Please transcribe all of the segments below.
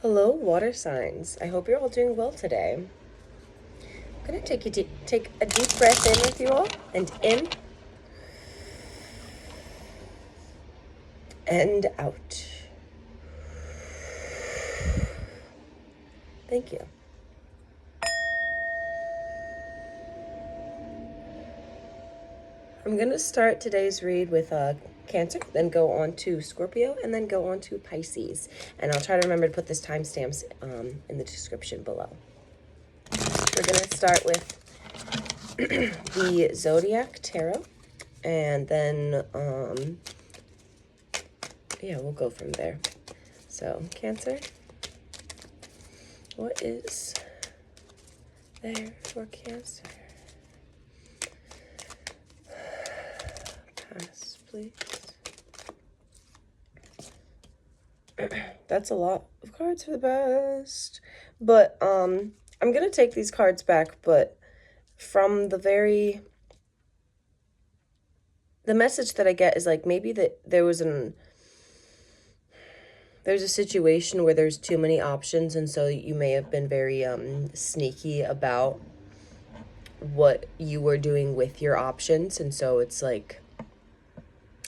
Hello, water signs. I hope you're all doing well today. I'm gonna take a deep breath in with you all, and in and out. Thank you. I'm gonna start today's read with Cancer, then go on to Scorpio, and then go on to Pisces. And I'll try to remember to put this timestamps in the description below. We're gonna start with the Zodiac Tarot, and then yeah, we'll go from there. So Cancer, what is there for Cancer? Pass, please. That's a lot of cards for the best. But I'm gonna take these cards back, but from the message that I get is like maybe that there's a situation where there's too many options, and so you may have been very sneaky about what you were doing with your options, and so it's like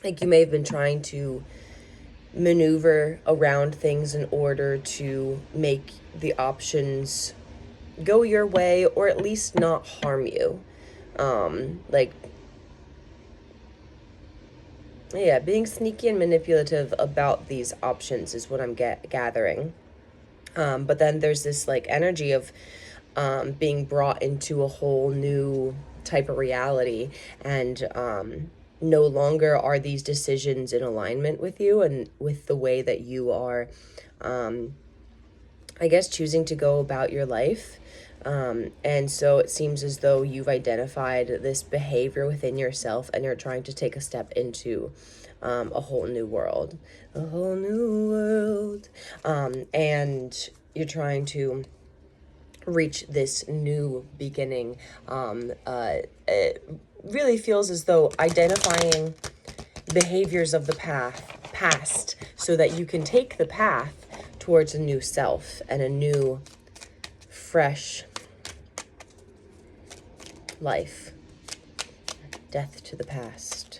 you may have been trying to maneuver around things in order to make the options go your way, or at least not harm you. Yeah, being sneaky and manipulative about these options is what I'm gathering. But then there's this like energy of being brought into a whole new type of reality, and no longer are these decisions in alignment with you and with the way that you are, I guess, choosing to go about your life. And so it seems as though you've identified this behavior within yourself, and you're trying to take a step into a whole new world. A whole new world. And you're trying to reach this new beginning. It really feels as though identifying behaviors of the past so that you can take the path towards a new self and a new, fresh life. Death to the past.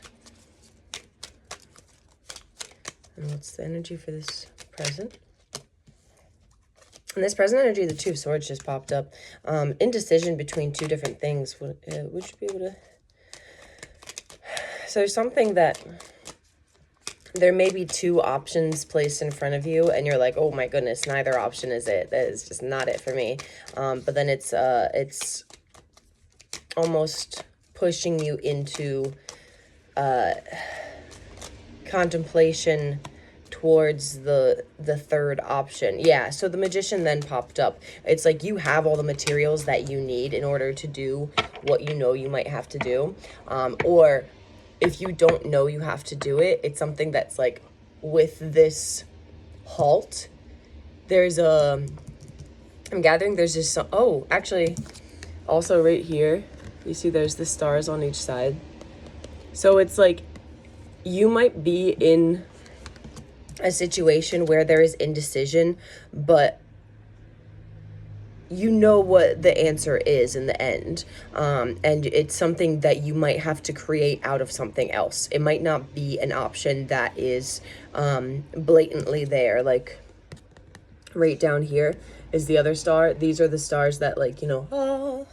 And what's the energy for this present? And this present energy, the Two of Swords just popped up. Indecision between two different things. Would you be able to... So there's something that... There may be two options placed in front of you, and you're like, oh my goodness, neither option is it. That is just not it for me. But then it's almost pushing you into contemplation towards the third option. Yeah, so the Magician then popped up. It's like you have all the materials that you need in order to do what you know you might have to do. Or if you don't know you have to do it, it's something that's like, with this halt, there's a... I'm gathering there's just some... Oh, actually, also right here, you see there's the stars on each side. So it's like you might be in a situation where there is indecision, but you know what the answer is in the end. And it's something that you might have to create out of something else. It might not be an option that is blatantly there. Like right down here is the other star. These are the stars that, like, you know,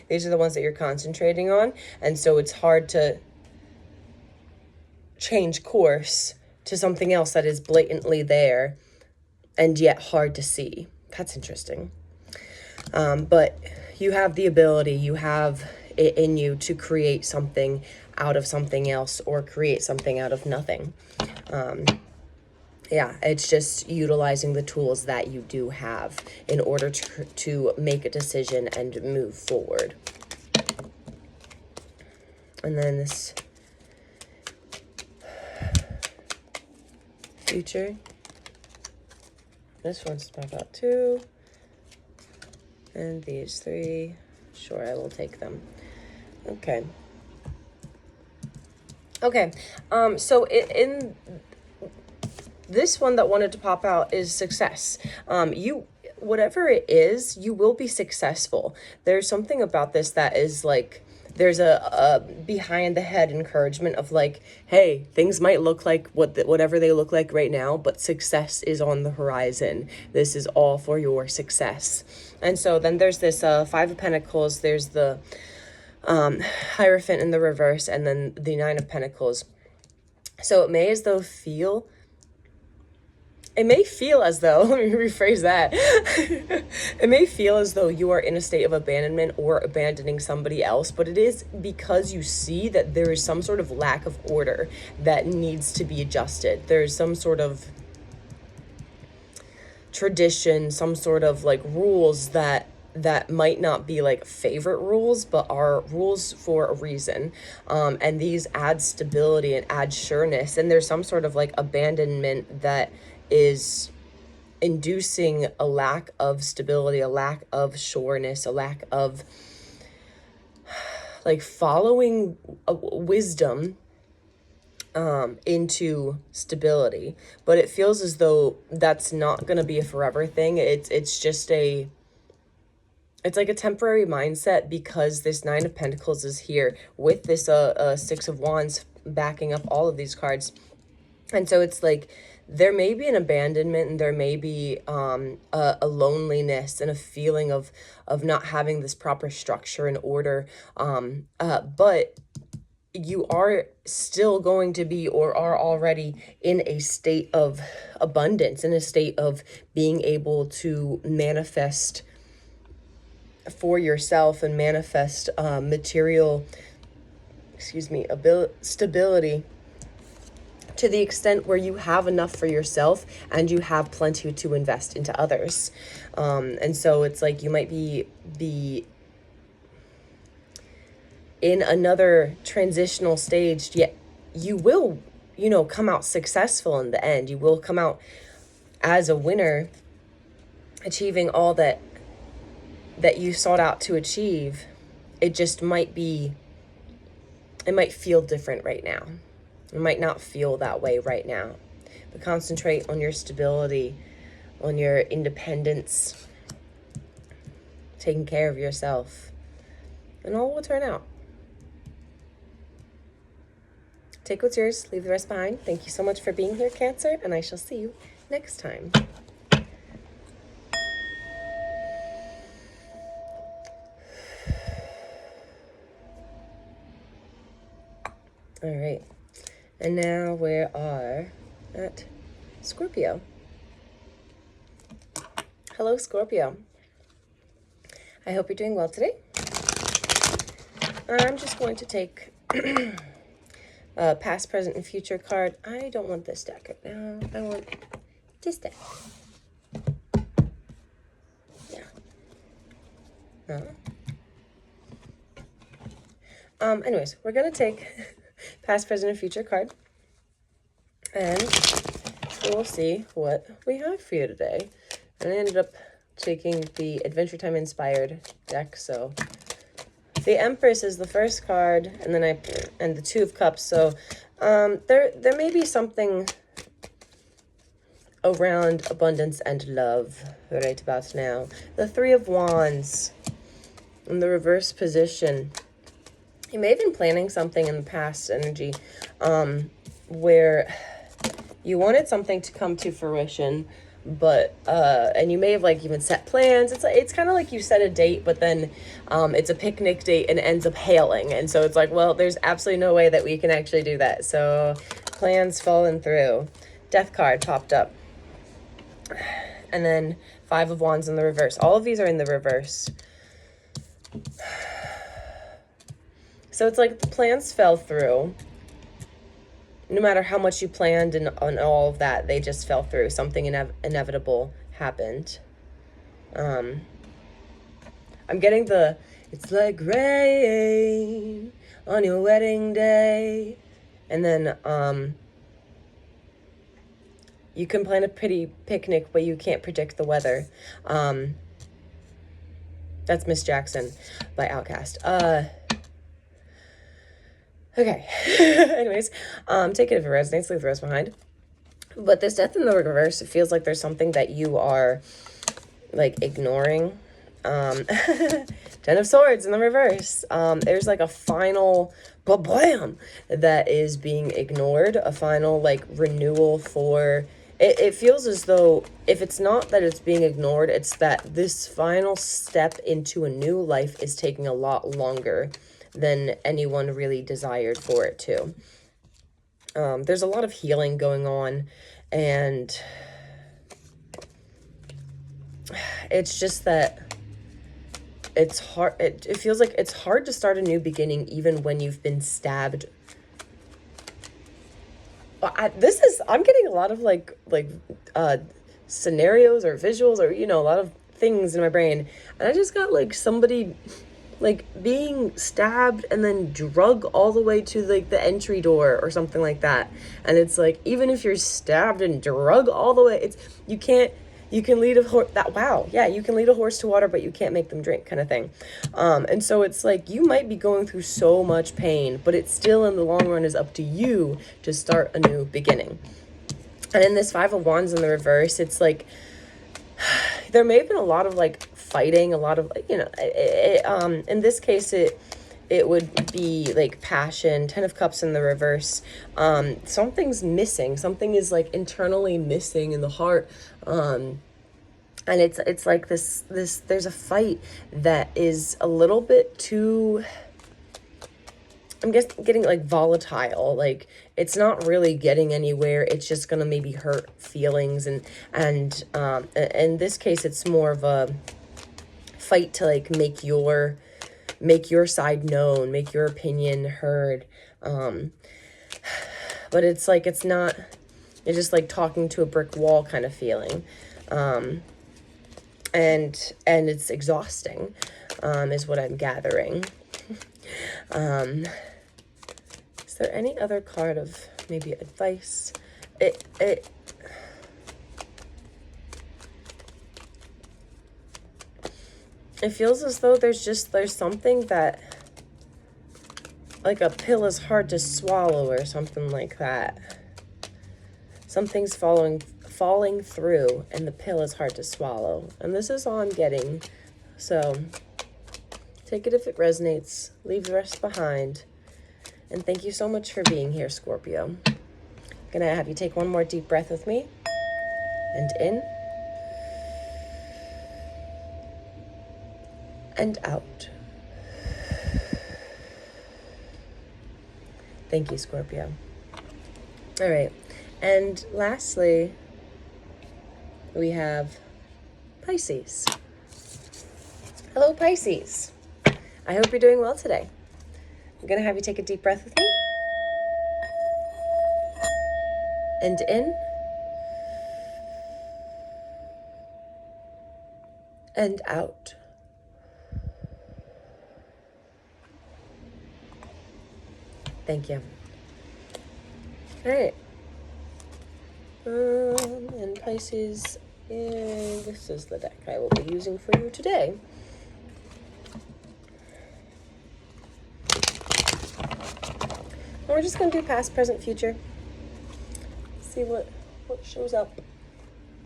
these are the ones that you're concentrating on. And so it's hard to change course to something else that is blatantly there and yet hard to see. That's interesting. But you have the ability, you have it in you to create something out of something else, or create something out of nothing. Yeah, it's just utilizing the tools that you do have in order to make a decision and move forward. And then this future. This one's pop out too. And these three. Sure, I will take them. Okay. Okay. So in this one that wanted to pop out is success. Whatever it is, you will be successful. There's something about this that is like, there's a behind the head encouragement of like, hey, things might look like whatever they look like right now, but success is on the horizon. This is all for your success. And so then there's this Five of Pentacles, there's the Hierophant in the reverse, and then the Nine of Pentacles. So it may feel as though, let me rephrase that. It may feel as though you are in a state of abandonment or abandoning somebody else, but it is because you see that there is some sort of lack of order that needs to be adjusted. There's some sort of tradition, some sort of like rules that might not be like favorite rules, but are rules for a reason. And these add stability and add sureness. And there's some sort of like abandonment that is inducing a lack of stability, a lack of sureness, a lack of like following wisdom into stability. But it feels as though that's not going to be a forever thing. It's just it's like a temporary mindset, because this Nine of Pentacles is here with this Six of Wands backing up all of these cards. And so it's like there may be an abandonment, and there may be a loneliness and a feeling of not having this proper structure and order. But you are still going to be, or are already in a state of abundance, in a state of being able to manifest for yourself and manifest material, stability, to the extent where you have enough for yourself and you have plenty to invest into others. And so it's like you might be in another transitional stage, yet you will, come out successful in the end. You will come out as a winner, achieving all that you sought out to achieve. It just might feel different right now. It might not feel that way right now. But concentrate on your stability, on your independence, taking care of yourself, and all will turn out. Take what's yours, leave the rest behind. Thank you so much for being here, Cancer, and I shall see you next time. All right, and now we are at Scorpio. Hello, Scorpio. I hope you're doing well today. I'm just going to take past, present, and future card. I don't want this deck right now. I want this deck. Yeah. Anyways, we're going to take past, present, and future card, and we'll see what we have for you today. And I ended up taking the Adventure Time inspired deck. So the Empress is the first card, and then and the Two of Cups. So there may be something around abundance and love right about now. The Three of Wands in the reverse position. You may have been planning something in the past energy where you wanted something to come to fruition, but and you may have like even set plans. It's kind of like you set a date, but then it's a picnic date and it ends up hailing, and so it's like, well, there's absolutely no way that we can actually do that. So plans falling through. Death card popped up, and then Five of Wands in the reverse. All of these are in the reverse. So it's like the plans fell through. No matter how much you planned and on all of that, they just fell through. Something inevitable happened. I'm getting it's like rain on your wedding day. And then you can plan a pretty picnic, but you can't predict the weather. That's Miss Jackson by Outkast. Okay. Anyways, take it if it resonates, leave the rest behind. But this death in the reverse, it feels like there's something that you are like ignoring. Ten of Swords in the reverse. There's like a final blam that is being ignored, a final like renewal for it feels as though if it's not that it's being ignored, it's that this final step into a new life is taking a lot longer than anyone really desired for it to. There's a lot of healing going on, and it's just that it's hard. It feels like it's hard to start a new beginning even when you've been stabbed. I'm getting a lot of like scenarios or visuals or, you know, a lot of things in my brain. And I just got like somebody like being stabbed and then drug all the way to like the entry door or something like that. And it's like, even if you're stabbed and drug all the way, you can lead a horse you can lead a horse to water, but you can't make them drink, kind of thing. And so it's like, you might be going through so much pain, but it still in the long run is up to you to start a new beginning. And in this Five of Wands in the reverse, it's like, there may have been a lot of like fighting, a lot of, you know, in this case, it would be like passion. 10 of Cups in the reverse. Something's missing. Something is like internally missing in the heart. And it's like this, there's a fight that is a little bit too, I'm getting like volatile. Like it's not really getting anywhere. It's just going to maybe hurt feelings. And in this case, it's more of a fight to like make your side known, make your opinion heard. But it's like, it's just like talking to a brick wall kind of feeling. And it's exhausting, is what I'm gathering. Is there any other card of maybe advice? It feels as though there's something that, like a pill is hard to swallow or something like that. Something's falling through and the pill is hard to swallow. And this is all I'm getting. So take it if it resonates. Leave the rest behind. And thank you so much for being here, Scorpio. I'm gonna have you take one more deep breath with me. And in. And out. Thank you, Scorpio. All right. And lastly, we have Pisces. Hello, Pisces. I hope you're doing well today. I'm going to have you take a deep breath with me. And in. And out. Thank you. All right. And Pisces, and this is the deck I will be using for you today. And we're just going to do past, present, future. See what shows up.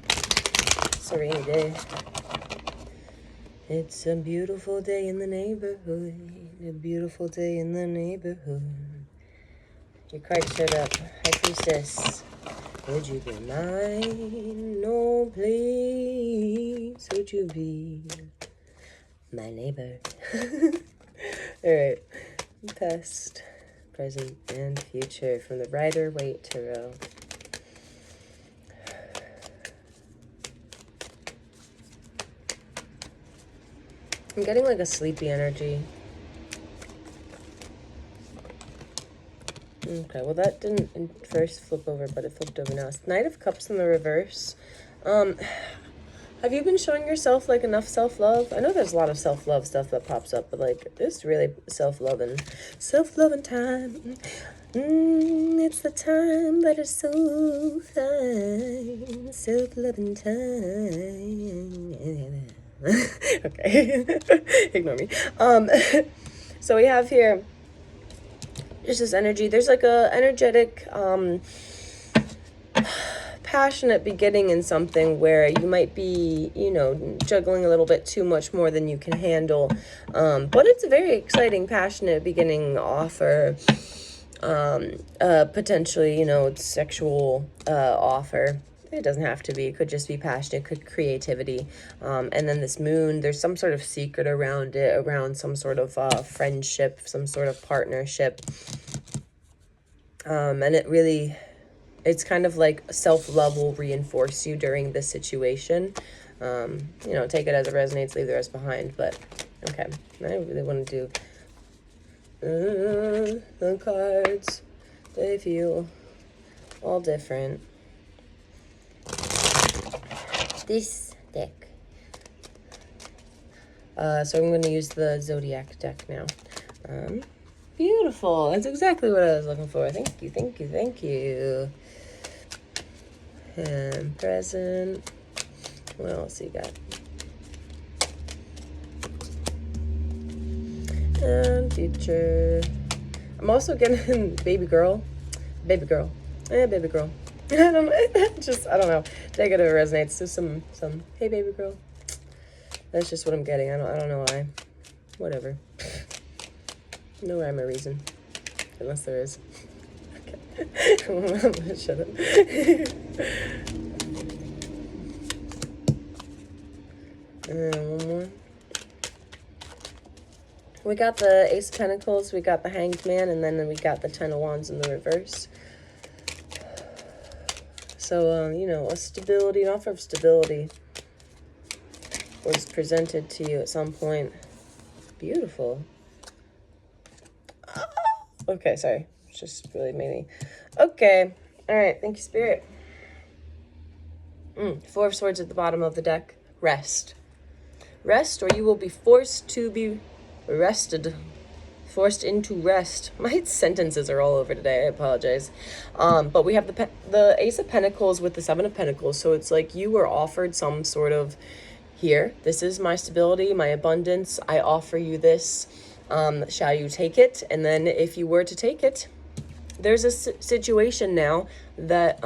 It's a rainy day. It's a beautiful day in the neighborhood. A beautiful day in the neighborhood. Your card showed up. High Priestess. Would you be mine? No, please. Would you be my neighbor? All right. Past, present, and future from the Rider-Waite Tarot. I'm getting like a sleepy energy. Okay, well that didn't first flip over, but it flipped over now. It's Knight of Cups in the reverse. Have you been showing yourself like enough self-love? I know there's a lot of self-love stuff that pops up, but like it's really self-loving time. It's the time that is so fine. Self-loving time. Okay. Ignore me. So we have here just this energy. There's like a energetic passionate beginning in something where you might be, you know, juggling a little bit too much more than you can handle. But it's a very exciting, passionate beginning offer. Potentially, you know, sexual offer. It doesn't have to be. It could just be passionate, could creativity. And then this moon, there's some sort of secret around it, around some sort of friendship, some sort of partnership. And it's kind of like self-love will reinforce you during this situation. You know, take it as it resonates, leave the rest behind. But, okay, I really want to do the cards. They feel all different. This deck. So I'm going to use the Zodiac deck now. Beautiful. That's exactly what I was looking for. Thank you, thank you, thank you. And present. What else you got? And future. I'm also getting baby girl. Baby girl. Baby girl. I don't know. I don't know. Take it if it resonates. So some, hey baby girl. That's just what I'm getting. I don't know why. Whatever. No rhyme or reason. Unless there is. Okay. Shut up. And one more. We got the Ace of Pentacles, we got the Hanged Man, and then we got the Ten of Wands in the reverse. So, you know, an offer of stability was presented to you at some point. Beautiful. Okay, sorry. It's just really made me... Okay. All right. Thank you, Spirit. Four of Swords at the bottom of the deck. Rest. Rest, or you will be forced to be rested. Forced into rest. My sentences are all over today. I apologize. But we have the Ace of Pentacles with the Seven of Pentacles. So it's like you were offered some sort of, here, this is my stability, my abundance. I offer you this. Shall you take it? And then if you were to take it, there's a situation now that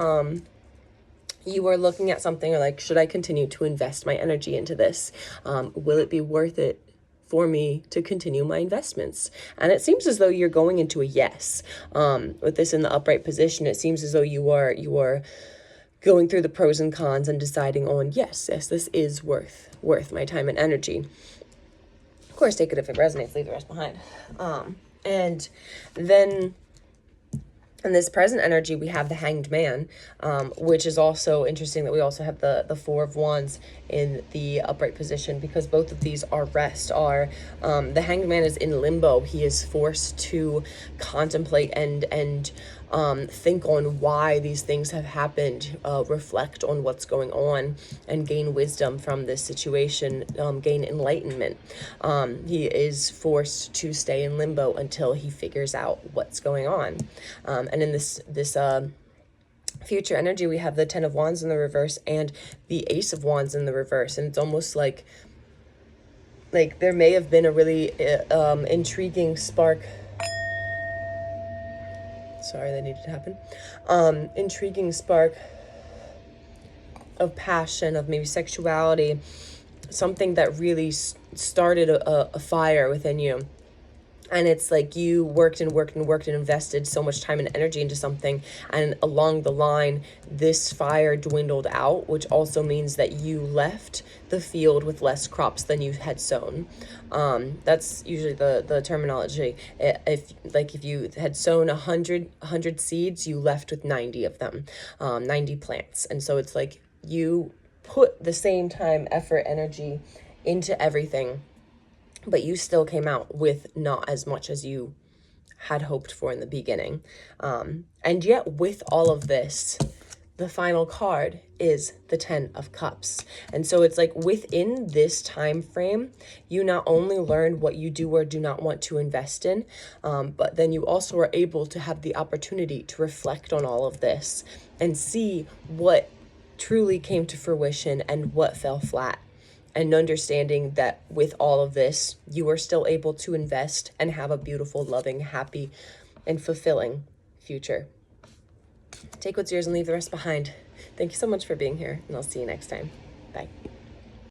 you are looking at something like, should I continue to invest my energy into this? Will it be worth it for me to continue my investments? And it seems as though you're going into a yes. With this in the upright position, it seems as though you are going through the pros and cons and deciding on, yes, this is worth my time and energy. Of course, take it if it resonates, leave the rest behind. And then in this present energy, we have the Hanged Man, which is also interesting that we also have the Four of Wands in the upright position, because both of these are rest. The Hanged Man is in limbo. He is forced to contemplate and think on why these things have happened, reflect on what's going on, and gain wisdom from this situation, gain enlightenment. He is forced to stay in limbo until he figures out what's going on. And in this future energy, we have the Ten of Wands in the reverse and the Ace of Wands in the reverse. And it's almost like there may have been a really intriguing spark. Sorry, that needed to happen. Intriguing spark of passion, of maybe sexuality, something that really started a fire within you. And it's like you worked and invested so much time and energy into something, and along the line, this fire dwindled out, which also means that you left the field with less crops than you had sown. That's usually the terminology. If you had sown 100 seeds, you left with 90 of them, 90 plants. And so it's like you put the same time, effort, energy into everything, but you still came out with not as much as you had hoped for in the beginning. And yet with all of this, the final card is the Ten of Cups. And so it's like within this time frame, you not only learn what you do or do not want to invest in, but then you also are able to have the opportunity to reflect on all of this and see what truly came to fruition and what fell flat. And understanding that with all of this, you are still able to invest and have a beautiful, loving, happy, and fulfilling future. Take what's yours and leave the rest behind. Thank you so much for being here, and I'll see you next time. Bye.